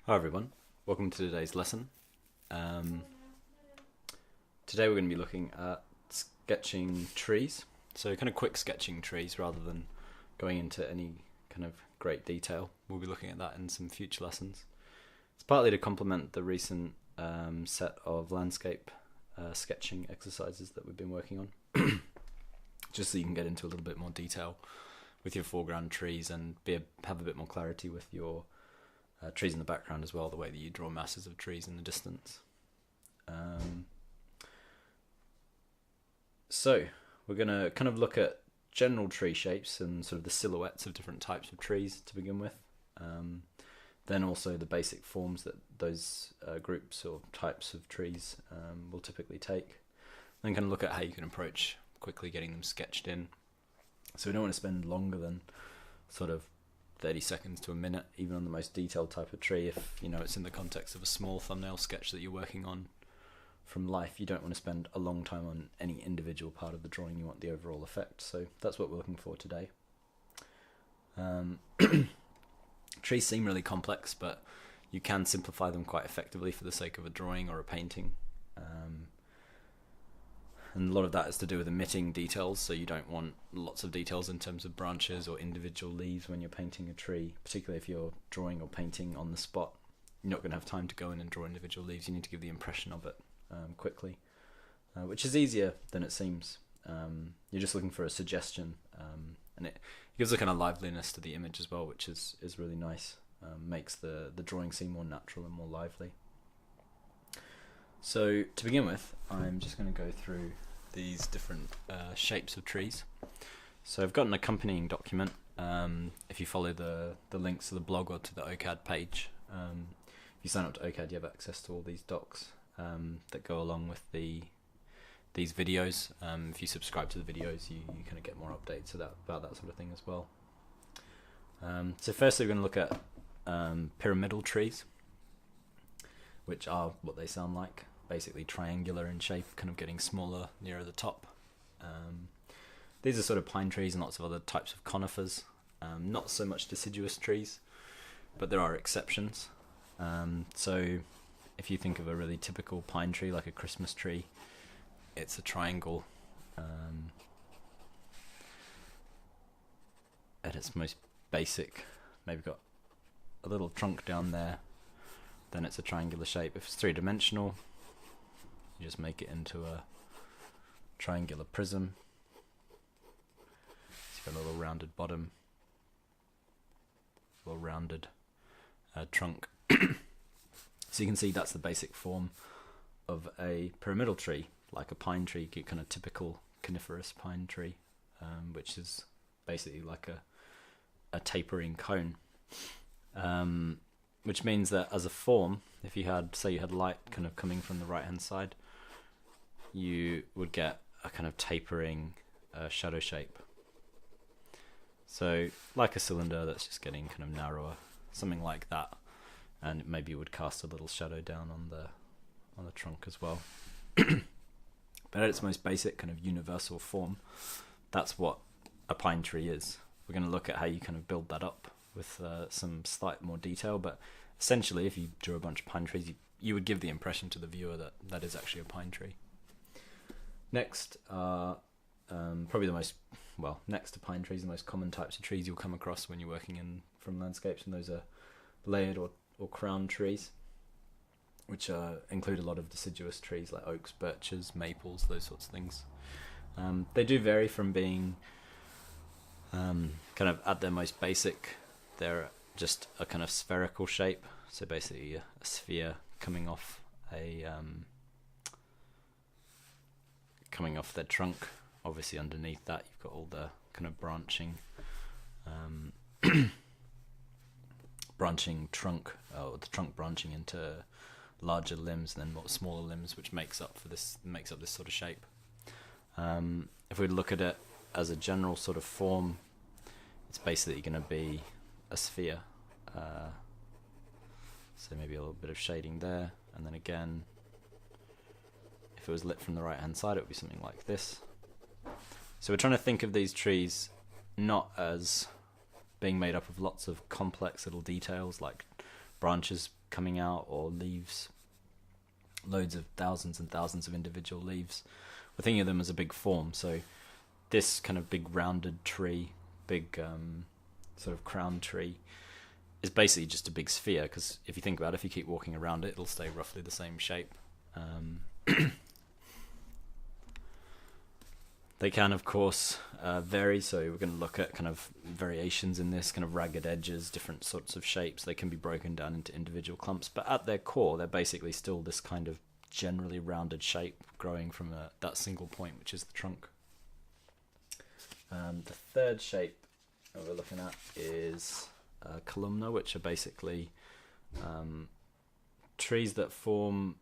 Hi everyone, welcome to today's lesson. Today we're going to be looking at sketching trees, so kind of quick sketching trees rather than going into any kind of great detail. We'll be looking at that in some future lessons. It's partly to complement the recent set of landscape sketching exercises that we've been working on, just so you can get into a little bit more detail with your foreground trees and have a bit more clarity with your trees in the background as well, the way that you draw masses of trees in the distance. So we're going to kind of look at general tree shapes and sort of the silhouettes of different types of trees to begin with. Then also the basic forms that those groups or types of trees will typically take. Then kind of look at how you can approach quickly getting them sketched in. So we don't want to spend longer than sort of 30 seconds to a minute, even on the most detailed type of tree. If you know it's in the context of a small thumbnail sketch that you're working on from life, you don't want to spend a long time on any individual part of the drawing. You want the overall effect. So that's what we're looking for today. Trees seem really complex, but you can simplify them quite effectively for the sake of a drawing or a painting. And a lot of that is to do with omitting details, so you don't want lots of details in terms of branches or individual leaves when you're painting a tree, particularly if you're drawing or painting on the spot. You're not going to have time to go in and draw individual leaves. You need to give the impression of it quickly, which is easier than it seems. You're just looking for a suggestion, and it gives a kind of liveliness to the image as well, which is really nice. Makes the drawing seem more natural and more lively. So to begin with, I'm just going to go through these different shapes of trees. So I've got an accompanying document. If you follow the links to the blog or to the OCAD page, if you sign up to OCAD, you have access to all these docs that go along with these videos. If you subscribe to the videos, you kind of get more updates about that sort of thing as well. So firstly, we're going to look at pyramidal trees, which are what they sound like. Basically triangular in shape, kind of getting smaller nearer the top. These are sort of pine trees and lots of other types of conifers. Not so much deciduous trees, but there are exceptions. So if you think of a really typical pine tree, like a Christmas tree, it's a triangle at its most basic. Maybe got a little trunk down there, then it's a triangular shape. If it's three-dimensional, you just make it into a triangular prism. It's got a little rounded bottom, a little rounded trunk. So you can see that's the basic form of a pyramidal tree, like a pine tree, kind of typical coniferous pine tree, which is basically like a tapering cone. Which means that as a form, if you had, say you had light kind of coming from the right hand side, you would get a kind of tapering shadow shape. So like a cylinder that's just getting kind of narrower, something like that, and maybe you would cast a little shadow down on the trunk as well. But at its most basic kind of universal form, that's what a pine tree is. We're going to look at how you kind of build that up with some slight more detail, but essentially if you drew a bunch of pine trees, you would give the impression to the viewer that that is actually a pine tree. Next are probably next to pine trees, the most common types of trees you'll come across when you're working from landscapes, and those are layered or crown trees, which include a lot of deciduous trees like oaks, birches, maples, those sorts of things. They do vary from being kind of at their most basic. They're just a kind of spherical shape, so basically a sphere coming off their trunk. Obviously underneath that you've got all the kind of branching trunk, or the trunk branching into larger limbs and then more smaller limbs, which makes up this sort of shape. If we look at it as a general sort of form, it's basically going to be a sphere. So maybe a little bit of shading there, and then again, if it was lit from the right hand side, it would be something like this. So we're trying to think of these trees not as being made up of lots of complex little details like branches coming out, or leaves, loads of thousands and thousands of individual leaves. We're thinking of them as a big form. So this kind of big rounded tree, big sort of crown tree, is basically just a big sphere, because if you think about it, if you keep walking around it, it'll stay roughly the same shape. They can, of course, vary, so we're going to look at kind of variations in this, kind of ragged edges, different sorts of shapes. They can be broken down into individual clumps, but at their core, they're basically still this kind of generally rounded shape growing from that single point, which is the trunk. The third shape that we're looking at is columnar, which are basically trees that form.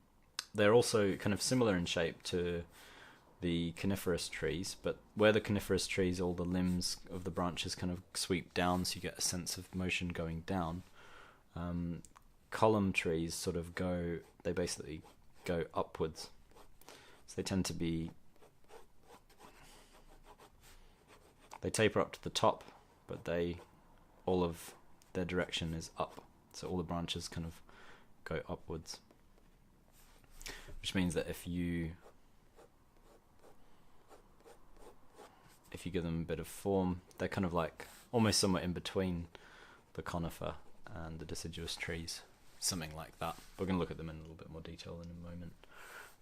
They're also kind of similar in shape to the coniferous trees, but where the coniferous trees, all the limbs of the branches kind of sweep down, so you get a sense of motion going down. Column trees sort of they basically go upwards. So they tend to be, they taper up to the top, but all of their direction is up. So all the branches kind of go upwards. Which means that if you give them a bit of form, they're kind of like almost somewhere in between the conifer and the deciduous trees, something like that. We're going to look at them in a little bit more detail in a moment.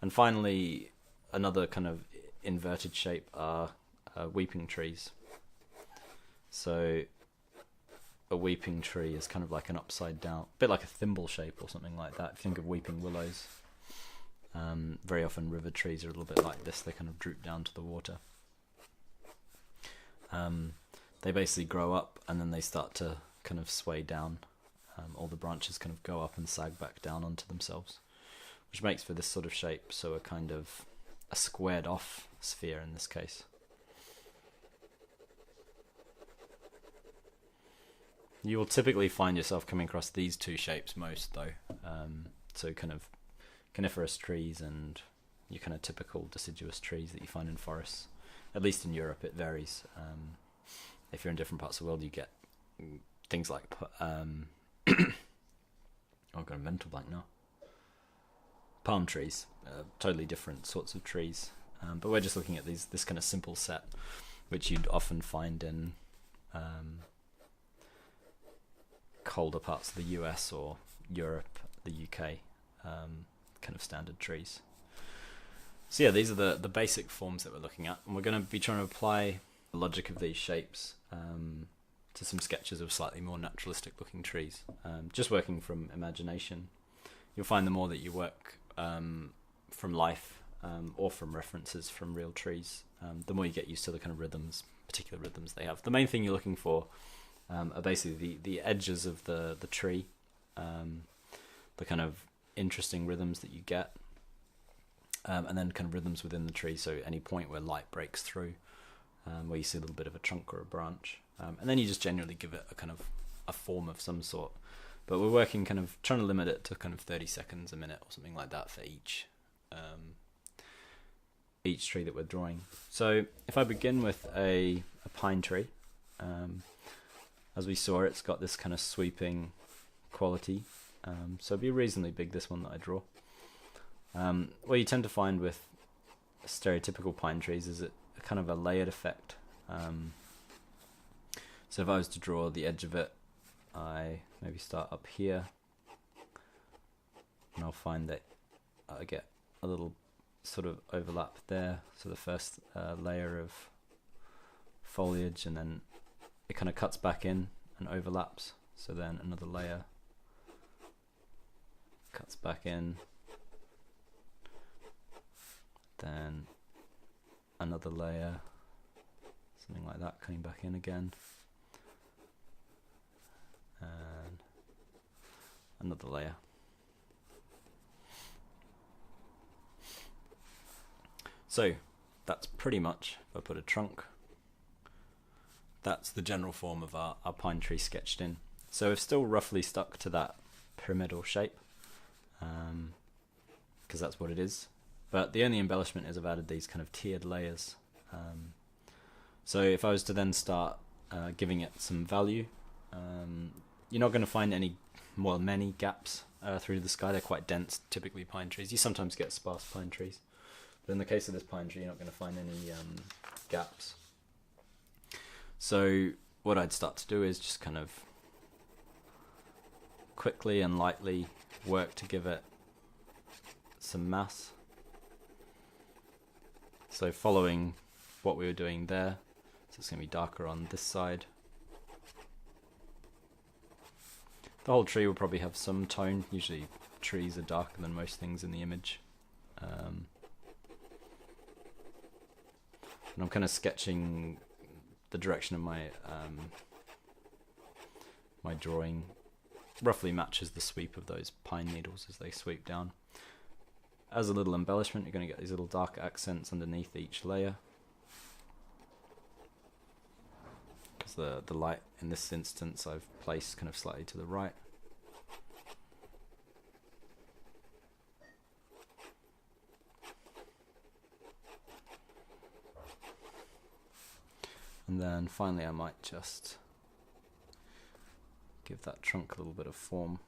And finally, another kind of inverted shape are weeping trees. So a weeping tree is kind of like an upside down, a bit like a thimble shape or something like that. If you think of weeping willows, very often river trees are a little bit like this. They kind of droop down to the water. They basically grow up and then they start to kind of sway down. All the branches kind of go up and sag back down onto themselves, which makes for this sort of shape. So a kind of a squared off sphere in this case. You will typically find yourself coming across these two shapes most, though. So kind of coniferous trees and your kind of typical deciduous trees that you find in forests. At least in Europe, it varies. If you're in different parts of the world, you get things like I've got a mental blank now. Palm trees, totally different sorts of trees. But we're just looking at this kind of simple set, which you'd often find in colder parts of the US or Europe, the UK, kind of standard trees. So yeah, these are the basic forms that we're looking at, and we're going to be trying to apply the logic of these shapes to some sketches of slightly more naturalistic looking trees. Just working from imagination, you'll find the more that you work from life or from references from real trees, the more you get used to the kind of particular rhythms they have. The main thing you're looking for are basically the edges of the tree, the kind of interesting rhythms that you get. And then kind of rhythms within the tree, so any point where light breaks through, where you see a little bit of a trunk or a branch. And then you just generally give it a kind of a form of some sort. But we're working kind of trying to limit it to kind of 30 seconds a minute or something like that for each tree that we're drawing. So if I begin with a pine tree, as we saw, it's got this kind of sweeping quality. So it'll be reasonably big, this one that I draw. What you tend to find with stereotypical pine trees is a kind of a layered effect. So if I was to draw the edge of it, I maybe start up here, and I'll find that I get a little sort of overlap there. So the first layer of foliage, and then it kind of cuts back in and overlaps. So then another layer cuts back in. Then another layer, something like that, coming back in again, and another layer. So that's pretty much, if I put a trunk, that's the general form of our pine tree sketched in. So we've still roughly stuck to that pyramidal shape, because that's what it is. But the only embellishment is I've added these kind of tiered layers. So if I was to then start giving it some value, you're not going to find many gaps through the sky. They're quite dense, typically pine trees. You sometimes get sparse pine trees, but in the case of this pine tree, you're not going to find any gaps. So what I'd start to do is just kind of quickly and lightly work to give it some mass. So following what we were doing there, so it's going to be darker on this side. The whole tree will probably have some tone. Usually trees are darker than most things in the image. And I'm kind of sketching the direction of my my drawing roughly matches the sweep of those pine needles as they sweep down. As a little embellishment, you're going to get these little dark accents underneath each layer, because the light in this instance I've placed kind of slightly to the right. And then finally I might just give that trunk a little bit of form.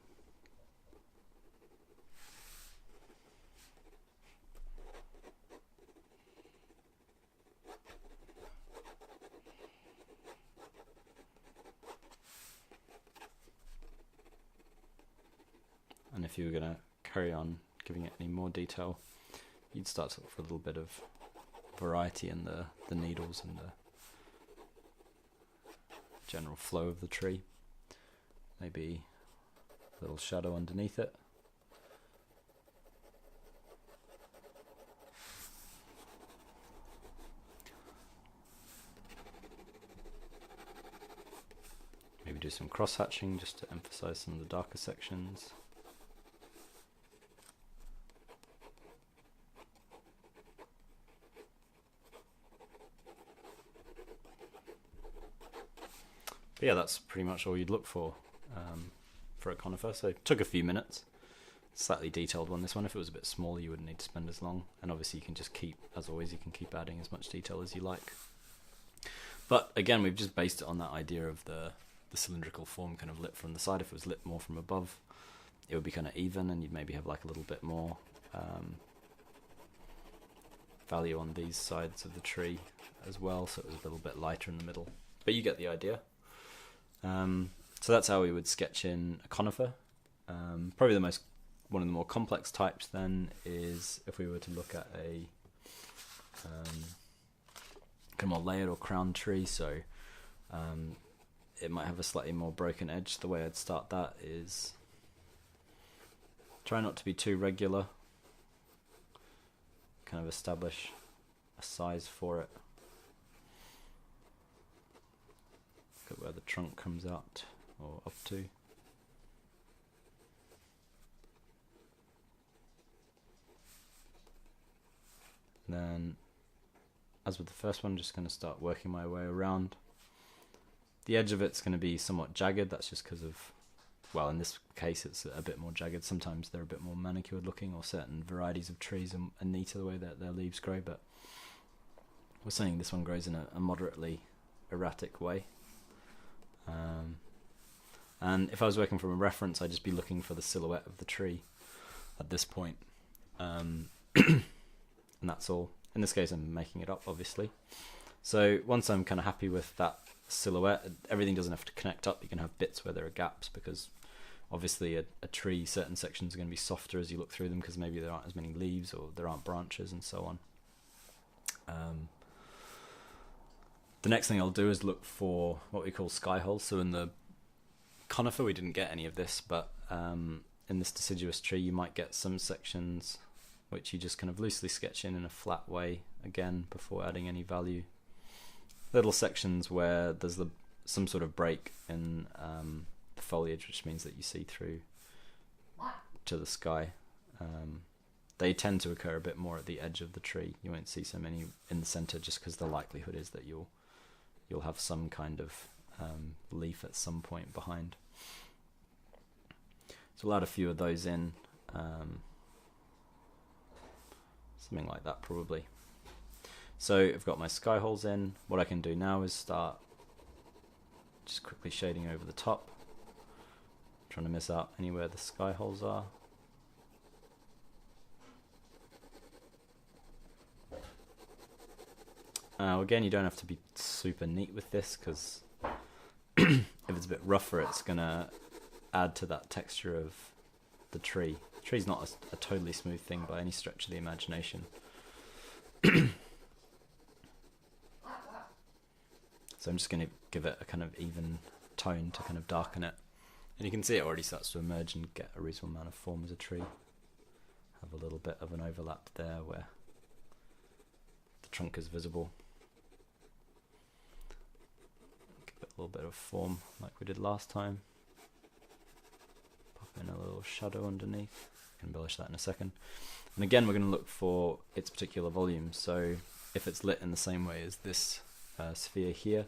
And if you were going to carry on giving it any more detail, you'd start to look for a little bit of variety in the needles and the general flow of the tree. Maybe a little shadow underneath it. Maybe do some cross-hatching just to emphasize some of the darker sections. But yeah, that's pretty much all you'd look for a conifer. So it took a few minutes. Slightly detailed one. This one, if it was a bit smaller, you wouldn't need to spend as long. And obviously you can just keep, as always, you can keep adding as much detail as you like. But again, we've just based it on that idea of the cylindrical form kind of lit from the side. If it was lit more from above, it would be kind of even, and you'd maybe have like a little bit more value on these sides of the tree as well, so it was a little bit lighter in the middle. But you get the idea. So that's how we would sketch in a conifer. Probably one of the more complex types then is if we were to look at a kind of more layered or crowned tree. So it might have a slightly more broken edge. The way I'd start that is try not to be too regular. Kind of establish a size for it. Look at where the trunk comes out or up to. Then, as with the first one, just going to start working my way around. The edge of it's going to be somewhat jagged. That's just because of, well, in this case it's a bit more jagged. Sometimes they're a bit more manicured looking, or certain varieties of trees are neater the way that their leaves grow, but we're saying this one grows in a moderately erratic way. And if I was working from a reference, I'd just be looking for the silhouette of the tree at this point. And that's all. In this case, I'm making it up, obviously. So once I'm kind of happy with that silhouette, everything doesn't have to connect up. You can have bits where there are gaps, because obviously a tree, certain sections are going to be softer as you look through them, because maybe there aren't as many leaves or there aren't branches and so on. The next thing I'll do is look for what we call sky holes. So in the conifer we didn't get any of this, but in this deciduous tree you might get some sections which you just kind of loosely sketch in a flat way, again, before adding any value. Little sections where there's some sort of break in the foliage, which means that you see through to the sky. They tend to occur a bit more at the edge of the tree. You won't see so many in the center, just because the likelihood is that you'll have some kind of leaf at some point behind. So we'll add a few of those in. Something like that probably. So I've got my sky holes in. What I can do now is start just quickly shading over the top. Trying to miss out anywhere the sky holes are. Again, you don't have to be super neat with this, because if it's a bit rougher, it's going to add to that texture of the tree. The tree's not a totally smooth thing by any stretch of the imagination. So I'm just going to give it a kind of even tone to kind of darken it. And you can see it already starts to emerge and get a reasonable amount of form as a tree. Have a little bit of an overlap there where the trunk is visible. Give it a little bit of form like we did last time. Pop in a little shadow underneath. I can embellish that in a second. And again, we're going to look for its particular volume. So if it's lit in the same way as this sphere here,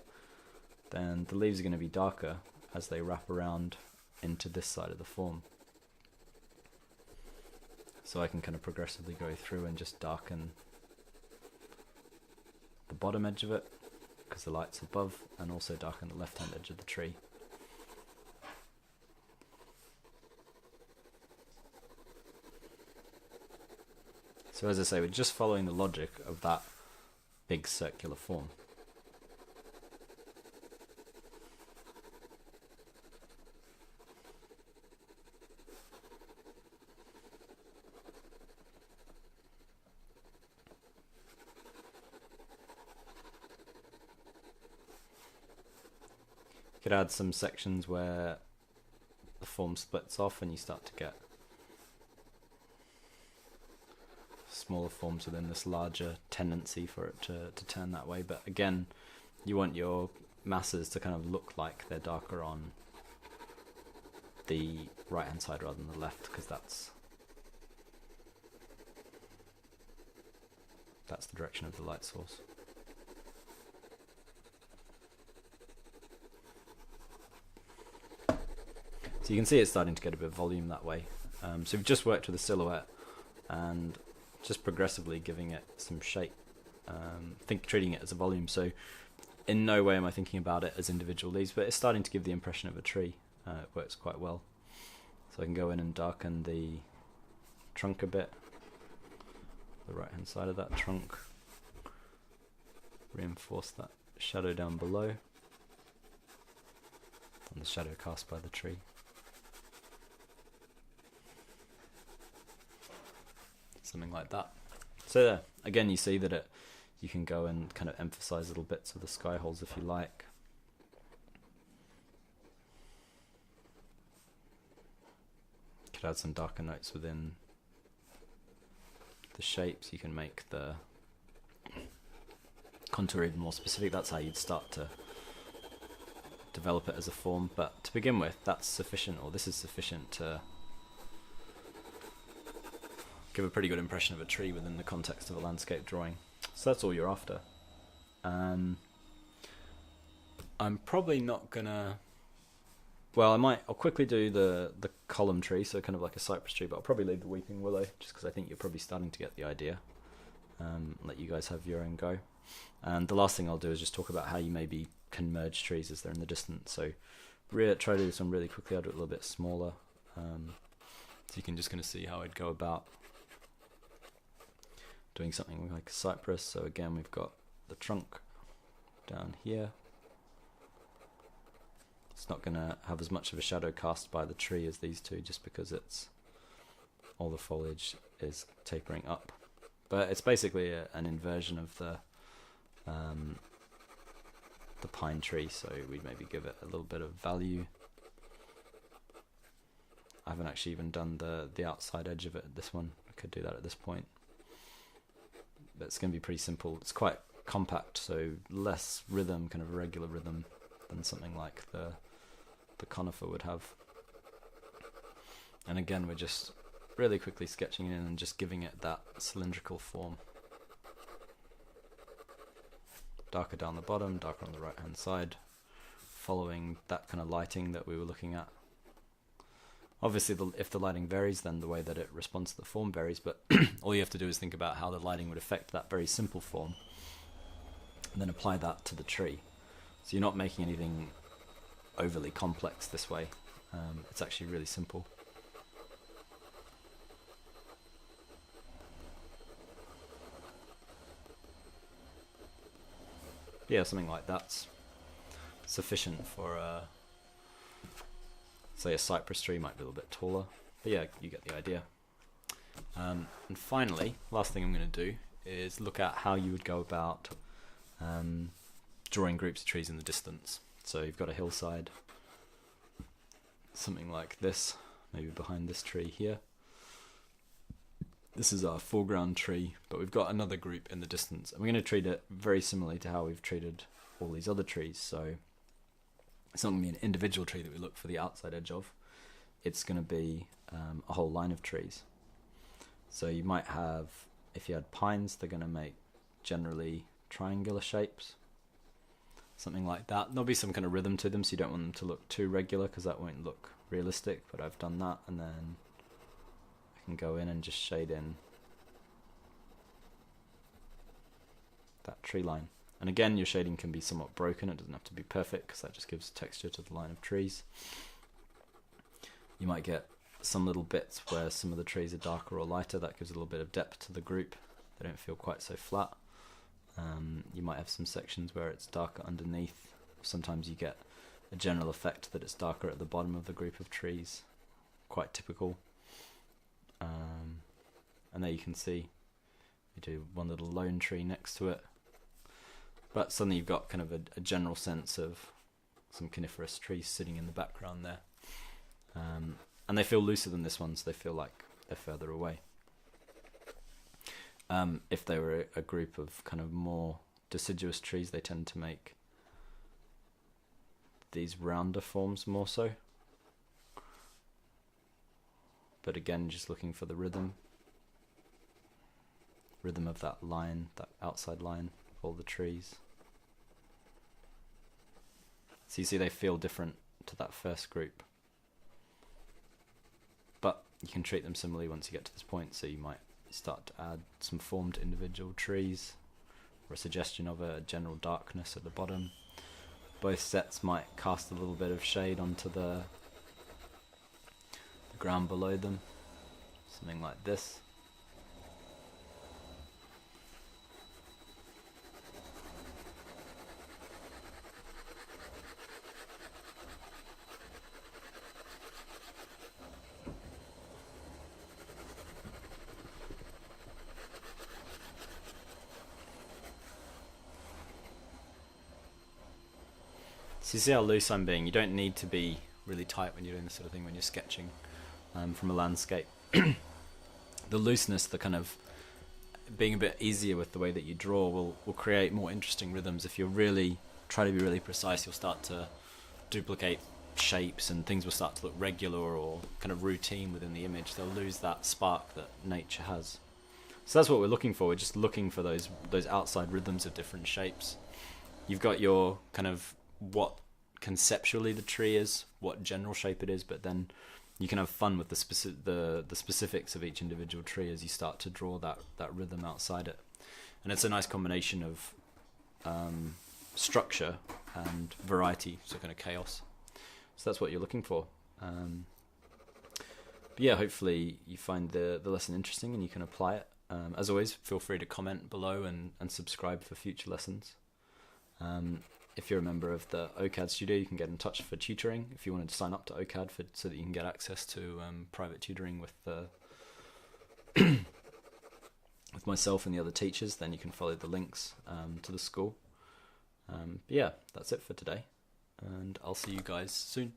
then the leaves are going to be darker as they wrap around into this side of the form. So I can kind of progressively go through and just darken the bottom edge of it, because the light's above, and also darken the left hand edge of the tree. So as I say, we're just following the logic of that big circular form. You could add some sections where the form splits off and you start to get smaller forms within this larger tendency for it to turn that way. But again, you want your masses to kind of look like they're darker on the right hand side rather than the left, because that's the direction of the light source. So you can see it's starting to get a bit of volume that way. So we've just worked with the silhouette and just progressively giving it some shape, treating it as a volume. So in no way am I thinking about it as individual leaves, but it's starting to give the impression of a tree. It works quite well. So I can go in and darken the trunk a bit, the right hand side of that trunk, reinforce that shadow down below, and the shadow cast by the tree. Something like that. So there, again, you see that you can go and kind of emphasize little bits of the sky holes if you like. Could add some darker notes within the shapes. You can make the contour even more specific. That's how you'd start to develop it as a form. But to begin with, that's sufficient, or this is sufficient to give a pretty good impression of a tree within the context of a landscape drawing. So that's all you're after. I'm probably not gonna, well, I'll quickly do the column tree, so kind of like a cypress tree, but I'll probably leave the weeping willow just because I think you're probably starting to get the idea. Let you guys have your own go. And the last thing I'll do is just talk about how you maybe can merge trees as they're in the distance. So try to do this one really quickly. I'll do it a little bit smaller, so you can just kind of see how I'd go about doing something like a cypress. So again, we've got the trunk down here. It's not going to have as much of a shadow cast by the tree as these two, just because all the foliage is tapering up. But it's basically an inversion of the pine tree, so we'd maybe give it a little bit of value. I haven't actually even done the outside edge of it at this one. I could do that at this point. But it's going to be pretty simple. It's quite compact, so less rhythm, kind of regular rhythm, than something like the conifer would have. And again, we're just really quickly sketching in and just giving it that cylindrical form. Darker down the bottom, darker on the right hand side, following that kind of lighting that we were looking at. Obviously, if the lighting varies, then the way that it responds to the form varies, but all you have to do is think about how the lighting would affect that very simple form, and then apply that to the tree. So you're not making anything overly complex this way. It's actually really simple. Yeah, something like that's sufficient for say a cypress tree. Might be a little bit taller, but yeah, you get the idea. And finally, last thing I'm going to do is look at how you would go about drawing groups of trees in the distance. So you've got a hillside, something like this, maybe behind this tree here. This is our foreground tree, but we've got another group in the distance, and we're going to treat it very similarly to how we've treated all these other trees. So it's not going to be an individual tree that we look for the outside edge of. It's going to be a whole line of trees. So you might have, if you had pines, they're going to make generally triangular shapes, something like that. There'll be some kind of rhythm to them, so you don't want them to look too regular because that won't look realistic, but I've done that, and then I can go in and just shade in that tree line. And again, your shading can be somewhat broken. It doesn't have to be perfect because that just gives texture to the line of trees. You might get some little bits where some of the trees are darker or lighter. That gives a little bit of depth to the group. They don't feel quite so flat. You might have some sections where it's darker underneath. Sometimes you get a general effect that it's darker at the bottom of the group of trees. Quite typical. And there you can see you do one little lone tree next to it. But suddenly you've got kind of a general sense of some coniferous trees sitting in the background there. And they feel looser than this one, so they feel like they're further away. If they were a group of kind of more deciduous trees, they tend to make these rounder forms more so. But again, just looking for the rhythm of that line, that outside line of all the trees. So you see they feel different to that first group. But you can treat them similarly once you get to this point, so you might start to add some form to individual trees, or a suggestion of a general darkness at the bottom. Both sets might cast a little bit of shade onto the ground below them, something like this. So you see how loose I'm being. You don't need to be really tight when you're doing this sort of thing when you're sketching from a landscape. The looseness, the kind of being a bit easier with the way that you draw will create more interesting rhythms. If you really try to be really precise, you'll start to duplicate shapes and things will start to look regular or kind of routine within the image. They'll lose that spark that nature has. So that's what we're looking for. We're just looking for those outside rhythms of different shapes. You've got your kind of what conceptually the tree is, what general shape it is, but then you can have fun with the specifics of each individual tree as you start to draw that rhythm outside it. And it's a nice combination of structure and variety, so kind of chaos. So that's what you're looking for. But yeah, hopefully you find the lesson interesting and you can apply it. As always, feel free to comment below and subscribe for future lessons. If you're a member of the OCAD studio, you can get in touch for tutoring. If you wanted to sign up to OCAD so that you can get access to private tutoring with with myself and the other teachers, then you can follow the links to the school. But yeah, that's it for today, and I'll see you guys soon.